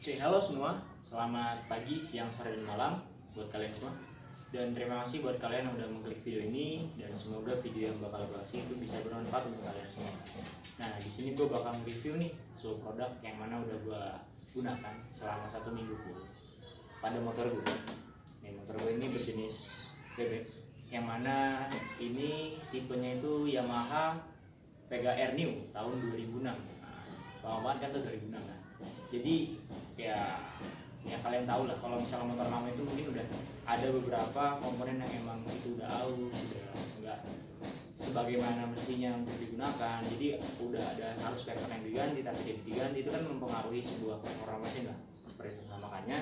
Oke, halo semua. Selamat pagi, siang, sore, dan malam buat kalian semua. Dan terima kasih buat kalian yang udah mengklik video ini, dan semoga video yang bakal gue kasih itu bisa bermanfaat untuk kalian semua. Nah, di sini gue bakal review nih sebuah produk yang mana udah gue gunakan selama 1 minggu full pada motor gue. Nih, motor gue ini berjenis bebek, yang mana ini tipenya itu Yamaha Vega R New tahun 2006. Nah, lama banget kan tuh 2006 kan. Jadi ya kalian tahu lah, kalau misalnya motor lama itu mungkin udah ada beberapa komponen yang emang itu udah aus, udah enggak sebagaimana mestinya untuk digunakan. Jadi udah ada harus spare part yang diganti, tapi tidak diganti, itu kan mempengaruhi sebuah performa mesin lah, seperti itu. Nah, makanya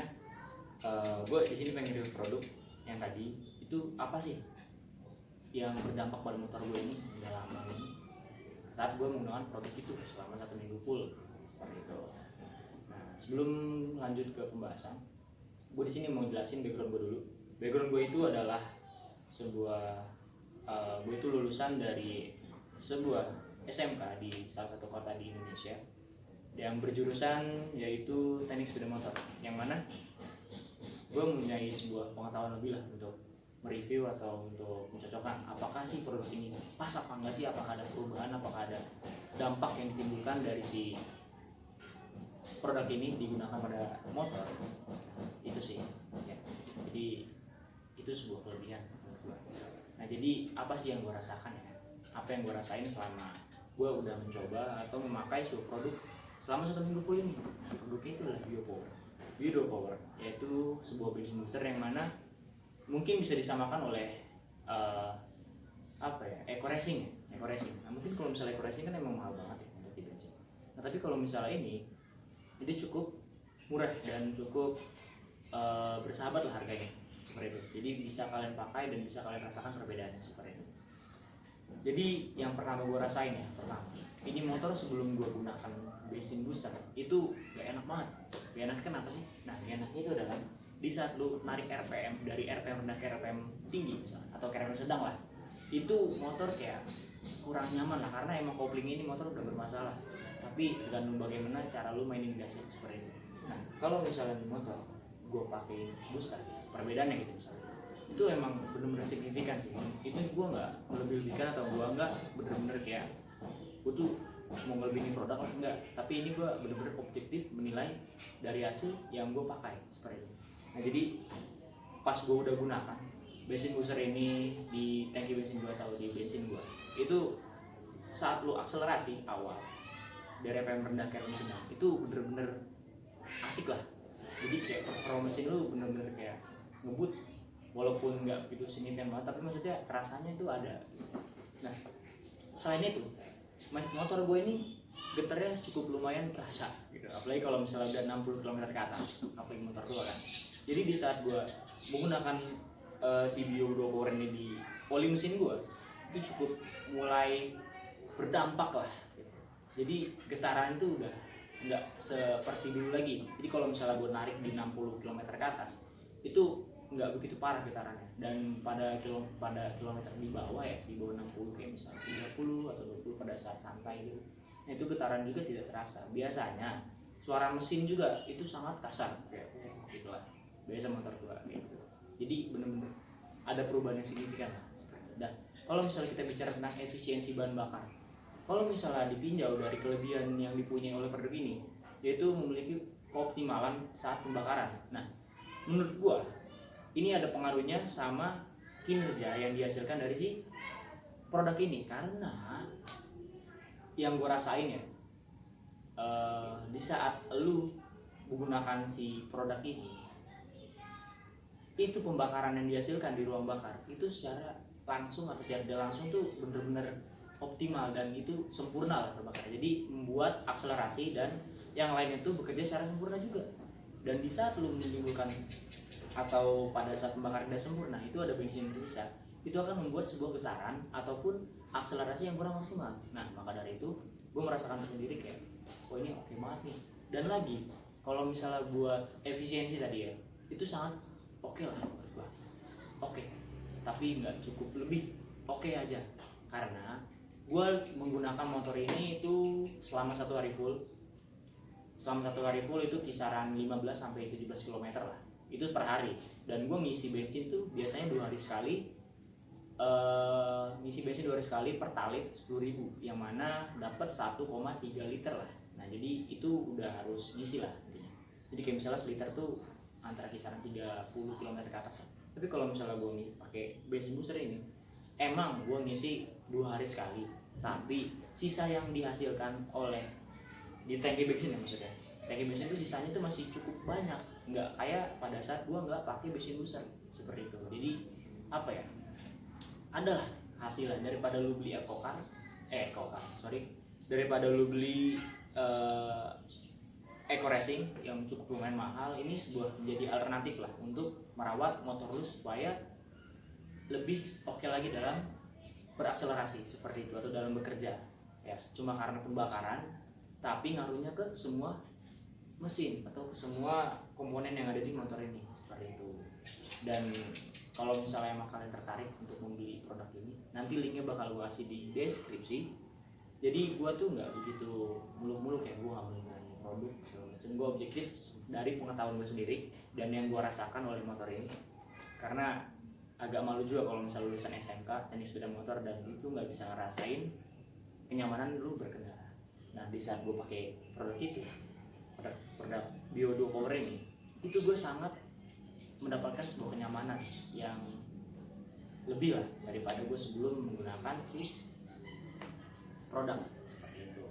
gue di sini pengen review produk yang tadi itu apa sih yang berdampak pada motor gue ini udah lama ini saat gue menggunakan produk itu selama 1 minggu full, seperti itu. Sebelum lanjut ke pembahasan, gue di sini mau jelasin background gue dulu. Background gue itu adalah gue itu lulusan dari sebuah SMK di salah satu kota di Indonesia yang berjurusan yaitu teknik sepeda motor. Yang mana gue mempunyai sebuah pengetahuan lebih lah untuk mereview atau untuk mencocokkan apakah sih produk ini pas apa enggak sih, apakah ada perubahan, apakah ada dampak yang ditimbulkan dari si produk ini digunakan pada motor. Itu sih ya. Jadi itu sebuah kelebihan menurut gue. Nah, jadi apa sih yang gue rasakan ya, apa yang gue rasain selama gue udah mencoba atau memakai sebuah produk selama 1 minggu full ini. Nah, produknya itu adalah Biopower, yaitu sebuah bensin booster yang mana mungkin bisa disamakan oleh Eco Racing. Nah, mungkin kalau misalnya Eco Racing kan emang mahal banget ya untuk di bensin. Nah, tapi kalau misalnya ini cukup murah dan cukup bersahabat lah harganya, seperti itu. Jadi bisa kalian pakai dan bisa kalian rasakan perbedaannya seperti itu. Jadi yang pertama gue rasain ya, ini motor sebelum gue gunakan bensin booster itu gak enak banget. Gak enak kenapa sih? Nah, gak enaknya itu adalah di saat lu narik RPM dari RPM rendah ke RPM tinggi misalnya, atau ke RPM sedang lah, itu motor kayak kurang nyaman lah, karena emang kopling ini motor udah bermasalah. Tapi tergantung bagaimana cara lu mainin gasnya seperti itu. Nah, kalau misalnya di motor gue pakai booster, perbedaannya gitu misalnya, itu emang bener-bener signifikan sih. Itu gue nggak melebih-lebihkan atau gue nggak bener-bener kayak gue tuh mau ngelebihin produk lah, enggak. Tapi ini gue bener-bener objektif menilai dari hasil yang gue pakai seperti itu. Nah, jadi pas gue udah gunakan bensin booster ini di tangki bensin gue atau di bensin gue, itu saat lu akselerasi awal dari RPM rendah ke RPM sedang, itu bener-bener asik lah. Jadi kayak performa mesin lu bener-bener kayak ngebut, walaupun nggak begitu signifikan banget, tapi maksudnya rasanya itu ada. Nah, selain itu motor gue ini getarnya cukup lumayan terasa gitu, apalagi kalau misalnya udah 60 km ke atas, apalagi motor gue kan. Jadi di saat gue menggunakan si Biopower ini di oli mesin gue, itu cukup mulai berdampak lah gitu. Jadi getaran itu udah nggak seperti dulu lagi. Jadi kalau misalnya gue narik di 60 km ke atas, itu nggak begitu parah getarannya. Dan pada kilometer di bawah ya, di bawah 60 kayak misalnya 30 atau 20 pada saat santai gitu, nah itu getaran juga tidak terasa. Biasanya suara mesin juga itu sangat kasar kayak gitu lah, biasa motor tua gitu. Jadi benar-benar ada perubahan yang signifikan lah seperti itu. Dan kalau misalnya kita bicara tentang efisiensi bahan bakar, kalau misalnya ditinjau dari kelebihan yang dipunyai oleh produk ini, yaitu memiliki keoptimalan saat pembakaran. Nah, menurut gua ini ada pengaruhnya sama kinerja yang dihasilkan dari si produk ini, karena yang gua rasain ya, di saat lu menggunakan si produk ini, itu pembakaran yang dihasilkan di ruang bakar itu secara langsung atau secara tidak langsung tuh bener-bener optimal dan itu sempurna lah terbakar. Jadi membuat akselerasi dan yang lain itu bekerja secara sempurna juga. Dan di saat lu menimbulkan atau pada saat pembakaran tidak sempurna, itu ada bensin tersisa, itu akan membuat sebuah getaran ataupun akselerasi yang kurang maksimal. Nah, maka dari itu gue merasakan sendiri kayak, oh ini oke banget nih. Dan lagi kalau misalnya buat efisiensi tadi ya, itu sangat oke lah menurut gue. Oke, tapi nggak cukup, lebih oke aja. Karena gue menggunakan motor ini itu selama 1 hari full, selama 1 hari full itu kisaran 15 sampai 17 km lah, itu per hari. Dan gue ngisi bensin tuh biasanya 2 hari sekali, ngisi bensin 2 hari sekali per talit 10.000, yang mana dapat 1,3 liter lah. Nah jadi itu udah harus ngisi lah intinya. Jadi kayak misalnya seliter tuh antara kisaran 30 km ke atas. Tapi kalau misalnya gue pakai bensin booster ini, emang gue ngisi 2 hari sekali, tapi sisa yang dihasilkan oleh di tangki bensin ya, maksudnya tangki bensin itu sisanya tuh masih cukup banyak, nggak kayak pada saat gue nggak pakai bensin booster seperti itu. Jadi apa ya, ada hasilnya daripada lu beli daripada lu beli Eco Racing yang cukup lumayan mahal. Ini sebuah menjadi alternatif lah untuk merawat motor lu supaya lebih oke lagi dalam berakselerasi seperti itu, atau dalam bekerja ya. Cuma karena pembakaran, tapi ngaruhnya ke semua mesin atau ke semua komponen yang ada di motor ini seperti itu. Dan kalau misalnya emang kalian tertarik untuk membeli produk ini, nanti linknya bakal gue kasih di deskripsi. Jadi gue tuh nggak begitu muluk-muluk ya, gue nggak menilai produk segala macam. Gue objektif dari pengetahuan gue sendiri dan yang gue rasakan oleh motor ini. Karena agak malu juga kalau misalnya lulusan SMK teknik sepeda motor dan itu nggak bisa ngerasain kenyamanan dulu berkendara. Nah di saat gue pakai produk itu, produk Bio2 Power ini, itu gue sangat mendapatkan sebuah kenyamanan yang lebih lah daripada gue sebelum menggunakan si produk seperti itu.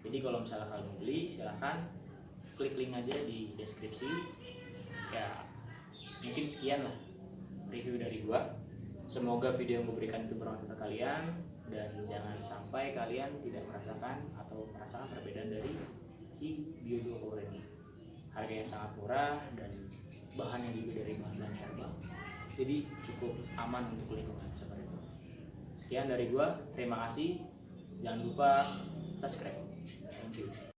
Jadi kalau misalnya kalian mau beli, silahkan klik link aja di deskripsi. Ya mungkin sekian lah review dari gue. Semoga video yang gue berikan itu bermanfaat untuk kalian, dan jangan sampai kalian tidak merasakan perbedaan dari si Bio2 Power ini. Harganya sangat murah dan bahannya juga dari bahan herbal, jadi cukup aman untuk lingkungan seperti itu. Sekian dari gue, terima kasih. Jangan lupa subscribe. Thank you.